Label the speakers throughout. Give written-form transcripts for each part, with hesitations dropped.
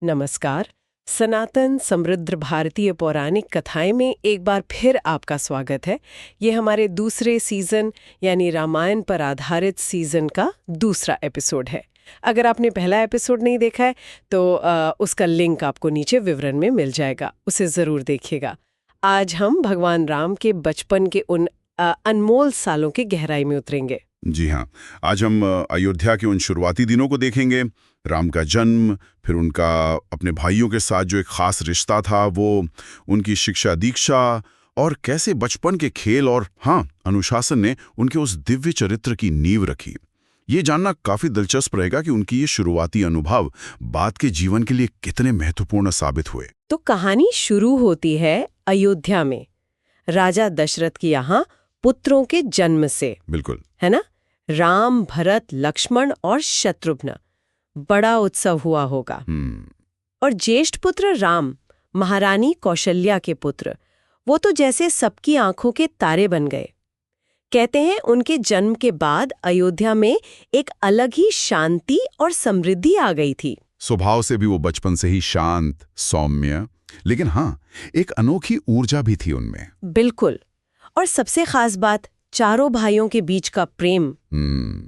Speaker 1: नमस्कार। सनातन समृद्ध भारतीय पौराणिक कथाएं में एक बार फिर आपका स्वागत है। ये हमारे दूसरे सीजन यानी रामायण पर आधारित सीजन का दूसरा एपिसोड है। अगर आपने पहला एपिसोड नहीं देखा है तो उसका लिंक आपको नीचे विवरण में मिल जाएगा, उसे ज़रूर देखिएगा। आज हम भगवान राम के बचपन के उन अनमोल सालों की गहराई में उतरेंगे।
Speaker 2: जी हाँ, आज हम अयोध्या के उन शुरुआती दिनों को देखेंगे। राम का जन्म, फिर उनका अपने भाइयों के साथ जो एक खास रिश्ता था वो, उनकी शिक्षा दीक्षा, और कैसे बचपन के खेल और अनुशासन ने उनके उस दिव्य चरित्र की नींव रखी। ये जानना काफी दिलचस्प रहेगा कि उनकी ये शुरुआती अनुभव बाद के जीवन के लिए कितने महत्वपूर्ण साबित हुए।
Speaker 1: तो कहानी शुरू होती है अयोध्या में, राजा दशरथ की यहाँ पुत्रों के जन्म से।
Speaker 2: बिल्कुल,
Speaker 1: है ना? राम, भरत, लक्ष्मण और शत्रुघ्न, बड़ा उत्सव हुआ होगा। और ज्येष्ठ पुत्र राम, महारानी कौशल्या के पुत्र, वो तो जैसे सबकी आंखों के तारे बन गए। कहते हैं उनके जन्म के बाद अयोध्या में एक अलग ही शांति और समृद्धि आ गई थी।
Speaker 2: स्वभाव से भी वो बचपन से ही शांत, सौम्य, लेकिन एक अनोखी ऊर्जा भी थी उनमें।
Speaker 1: बिल्कुल। और सबसे खास बात, चारों भाइयों के बीच का प्रेम,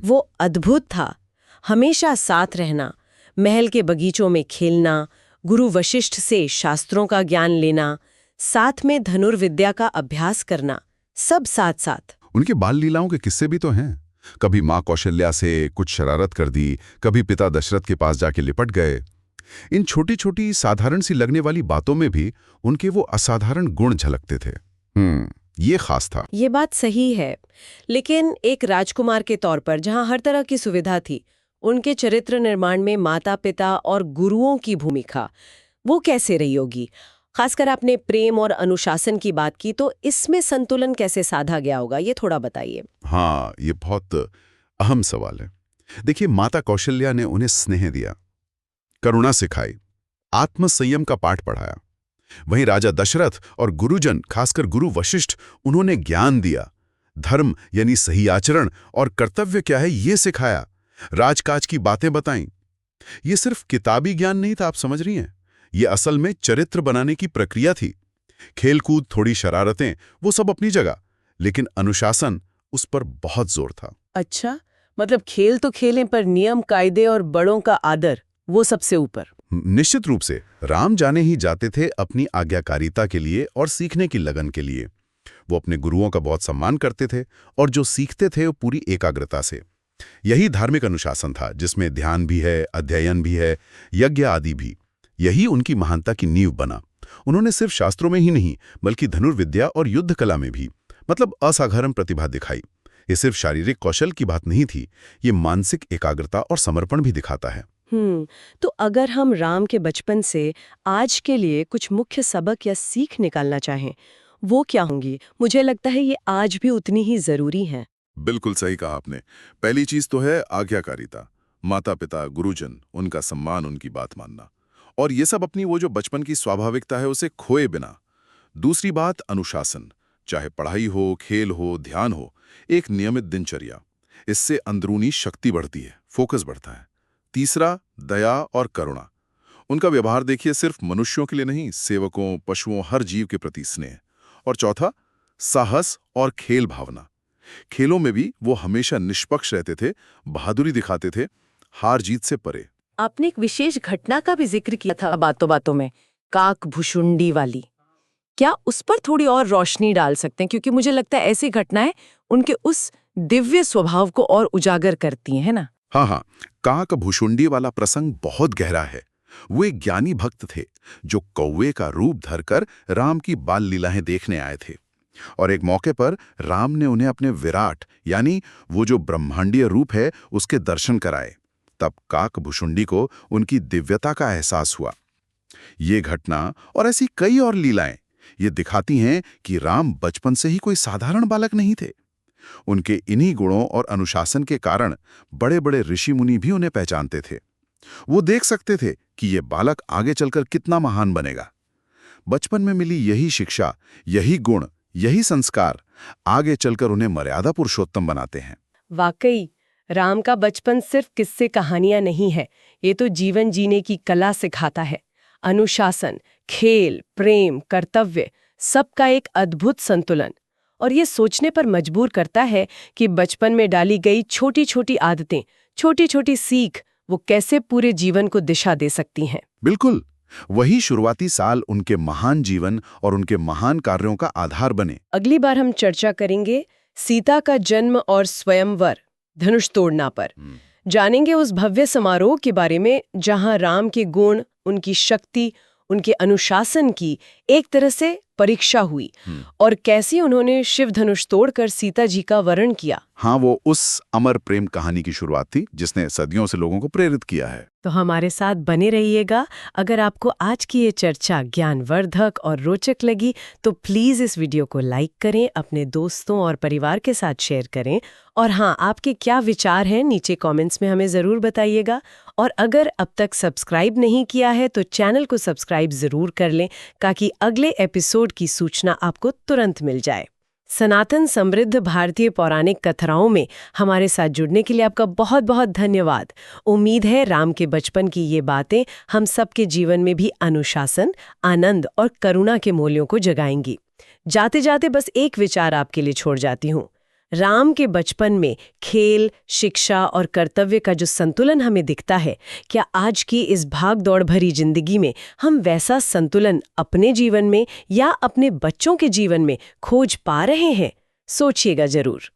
Speaker 1: वो अद्भुत था। हमेशा साथ रहना, महल के बगीचों में खेलना, गुरु वशिष्ठ से शास्त्रों का ज्ञान लेना, साथ में धनुर्विद्या का अभ्यास करना, सब साथ साथ।
Speaker 2: उनके बाल लीलाओं के किस्से भी तो हैं। कभी माँ कौशल्या से कुछ शरारत कर दी, कभी पिता दशरथ के पास जाके लिपट गए। इन छोटी छोटी साधारण सी लगने वाली बातों में भी उनके वो असाधारण गुण झलकते थे। ये खास था।
Speaker 1: ये बात सही है, लेकिन एक राजकुमार के तौर पर जहाँ हर तरह की सुविधा थी, उनके चरित्र निर्माण में माता पिता और गुरुओं की भूमिका वो कैसे रही होगी? खासकर आपने प्रेम और अनुशासन की बात की, तो इसमें संतुलन कैसे साधा गया होगा, ये थोड़ा बताइए।
Speaker 2: ये बहुत अहम सवाल है। देखिए, माता कौशल्या ने उन्हें स्नेह दिया, करुणा सिखाई, आत्मसंयम का पाठ पढ़ाया। वहीं राजा दशरथ और गुरुजन, खासकर गुरु वशिष्ठ, उन्होंने ज्ञान दिया, धर्म यानी सही आचरण और कर्तव्य क्या है ये सिखाया, राजकाज की बातें बताईं। ये सिर्फ किताबी ज्ञान नहीं था, आप समझ रही हैं, ये असल में चरित्र बनाने की प्रक्रिया थी। खेलकूद, थोड़ी शरारतें, वो सब अपनी जगह, लेकिन अनुशासन, उस पर बहुत जोर था।
Speaker 1: अच्छा, मतलब खेल तो खेलें पर नियम, कायदे और बड़ों का आदर, वो सबसे ऊपर।
Speaker 2: निश्चित रूप से। राम जाने ही जाते थे अपनी आज्ञाकारिता के लिए और सीखने की लगन के लिए। वो अपने गुरुओं का बहुत सम्मान करते थे और जो सीखते थे वो पूरी एकाग्रता से। यही धार्मिक अनुशासन था, जिसमें ध्यान भी है, अध्ययन भी है, यज्ञ आदि भी। यही उनकी महानता की नींव बना। उन्होंने सिर्फ शास्त्रों में ही नहीं, बल्कि धनुर्विद्या और युद्ध कला में भी असाधारण प्रतिभा दिखाई। ये सिर्फ शारीरिक कौशल की बात नहीं थी, ये मानसिक एकाग्रता और समर्पण भी दिखाता है।
Speaker 1: तो अगर हम राम के बचपन से आज के लिए कुछ मुख्य सबक या सीख निकालना चाहें, वो क्या होंगी? मुझे लगता है ये आज भी उतनी ही जरूरी है।
Speaker 2: बिल्कुल सही कहा आपने। पहली चीज तो है आज्ञाकारिता, माता पिता, गुरुजन, उनका सम्मान, उनकी बात मानना, और ये सब अपनी वो जो बचपन की स्वाभाविकता है उसे खोए बिना। दूसरी बात अनुशासन, चाहे पढ़ाई हो, खेल हो, ध्यान हो, एक नियमित दिनचर्या। इससे अंदरूनी शक्ति बढ़ती है, फोकस बढ़ता है। तीसरा, दया और करुणा। उनका व्यवहार देखिए, सिर्फ मनुष्यों के लिए नहीं, सेवकों, पशुओं, हर जीव के प्रति स्नेह। और चौथा, साहस और खेल भावना। खेलों में भी वो हमेशा निष्पक्ष रहते थे, बहादुरी दिखाते थे, हार जीत से परे।
Speaker 1: आपने एक विशेष घटना का भी जिक्र किया था बातों बातों में, काकभूषुंडी वाली। क्या उस पर थोड़ी और रोशनी डाल सकते हैं? क्योंकि मुझे लगता है ऐसी घटनाएं उनके उस दिव्य स्वभाव को और उजागर करती हैं, है ना?
Speaker 2: काकभूषुंडी वाला प्रसंग बहुत गहरा है। वो एक ज्ञानी भक्त थे जो कौवे का रूप धरकर राम की बाल लीलाएं देखने आए थे, और एक मौके पर राम ने उन्हें अपने विराट यानी वो जो ब्रह्मांडीय रूप है उसके दर्शन कराए। तब काकभूषुंडी को उनकी दिव्यता का एहसास हुआ। ये घटना और ऐसी कई और लीलाएं ये दिखाती हैं कि राम बचपन से ही कोई साधारण बालक नहीं थे। उनके इन्हीं गुणों और अनुशासन के कारण बड़े बड़े ऋषि मुनि भी उन्हें पहचानते थे। वो देख सकते थे कि ये बालक आगे चलकर कितना महान बनेगा। बचपन में मिली यही शिक्षा, यही गुण, यही संस्कार आगे चलकर उन्हें मर्यादा पुरुषोत्तम बनाते हैं।
Speaker 1: वाकई राम का बचपन सिर्फ किस्से कहानियां नहीं है, ये तो जीवन जीने की कला सिखाता है। अनुशासन, खेल, प्रेम, कर्तव्य, सबका एक अद्भुत संतुलन। और ये सोचने पर मजबूर करता है कि बचपन में डाली गई छोटी छोटी आदतें, छोटी छोटी सीख, वो कैसे पूरे जीवन को दिशा दे सकती हैं।
Speaker 2: बिल्कुल, वही शुरुआती साल उनके महान जीवन और उनके महान कार्यों का आधार बने।
Speaker 1: अगली बार हम चर्चा करेंगे सीता का जन्म और स्वयंवर, धनुष तोड़ना पर। जानेंगे उस भव्य समारोह के बारे में जहां राम के गुण, उनकी शक्ति, उनके अनुशासन की एक तरह से परीक्षा हुई और कैसे उन्होंने शिव धनुष तोड़कर सीता जी का वरण किया।
Speaker 2: हाँ, वो उस अमर प्रेम कहानी की शुरुआत थी जिसने सदियों से लोगों को प्रेरित किया है।
Speaker 1: तो हमारे साथ बने रहिएगा। अगर आपको आज की ये चर्चा ज्ञानवर्धक और रोचक लगी तो प्लीज़ इस वीडियो को लाइक करें, अपने दोस्तों और परिवार के साथ शेयर करें। और हाँ, आपके क्या विचार हैं नीचे कमेंट्स में हमें ज़रूर बताइएगा। और अगर अब तक सब्सक्राइब नहीं किया है तो चैनल को सब्सक्राइब ज़रूर कर लें ताकि अगले एपिसोड की सूचना आपको तुरंत मिल जाए। सनातन समृद्ध भारतीय पौराणिक कथाओं में हमारे साथ जुड़ने के लिए आपका बहुत बहुत धन्यवाद। उम्मीद है राम के बचपन की ये बातें हम सबके जीवन में भी अनुशासन, आनंद और करुणा के मूल्यों को जगाएंगी। जाते जाते बस एक विचार आपके लिए छोड़ जाती हूँ। राम के बचपन में खेल, शिक्षा और कर्तव्य का जो संतुलन हमें दिखता है, क्या आज की इस भाग-दौड़ भरी जिंदगी में हम वैसा संतुलन अपने जीवन में या अपने बच्चों के जीवन में खोज पा रहे हैं? सोचिएगा जरूर।